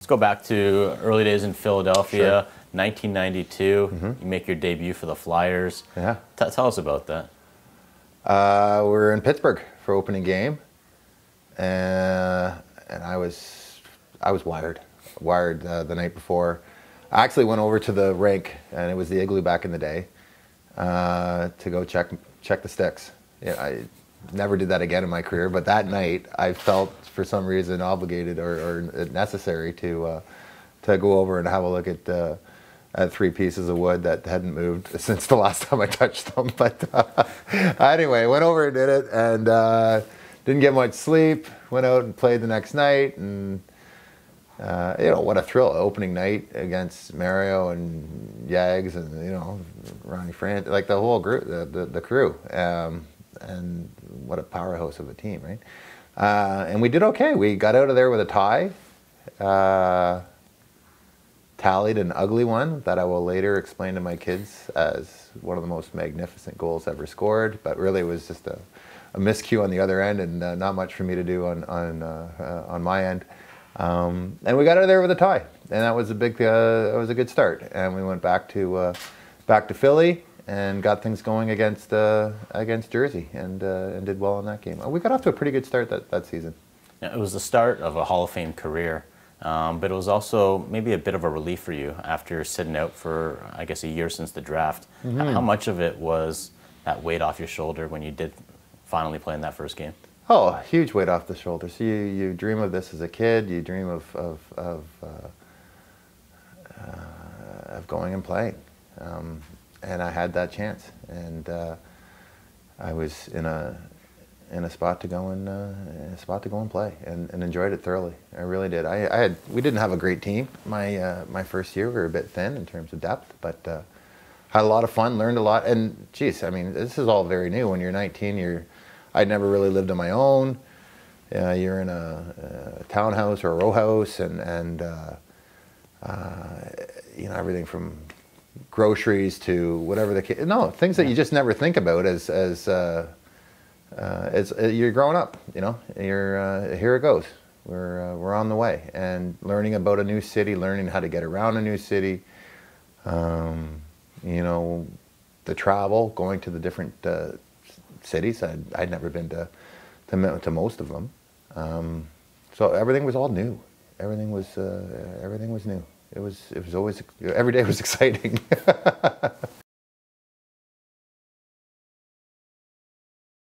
Let's go back to early days in Philadelphia, sure. 1992. Mm-hmm. You make your debut for the Flyers. Yeah. Tell us about that. We're in Pittsburgh for opening game, and I was wired the night before. I actually went over to the rink, and it was the Igloo back in the day, to go check the sticks. Yeah, I never did that again in my career, but that night I felt for some reason obligated or necessary to go over and have a look at 3 pieces of wood that hadn't moved since the last time I touched them. But anyway, went over and did it, and didn't get much sleep. Went out and played the next night, and what a thrill! Opening night against Mario and Yags and Ronnie France, like the whole group, the crew. And what a powerhouse of a team, right? And we did okay. We got out of there with a tie, tallied an ugly one that I will later explain to my kids as one of the most magnificent goals ever scored. But really, it was just a miscue on the other end, and not much for me to do on my end. And we got out of there with a tie, and that was a good start. And we went back to Philly and got things going against Jersey, and did well in that game. We got off to a pretty good start that season. Yeah, it was the start of a Hall of Fame career, but it was also maybe a bit of a relief for you after sitting out for, I guess, a year since the draft. Mm-hmm. How much of it was that weight off your shoulder when you did finally play in that first game? Oh, a huge weight off the shoulders. You dream of this as a kid. You dream of going and playing. And I had that chance, and I was in a spot to go and play, and enjoyed it thoroughly. I really did. We didn't have a great team my first year. We were a bit thin in terms of depth, but had a lot of fun, learned a lot. And geez, I mean, this is all very new. When you're 19, I'd never really lived on my own. You're in a townhouse or a row house, and everything from groceries to whatever things that you just never think about as you're growing up. Here it goes. We're on the way, and learning about a new city, learning how to get around a new city. The travel, going to the different cities. I'd never been to most of them, so everything was all new. Everything was new. It was always, every day was exciting.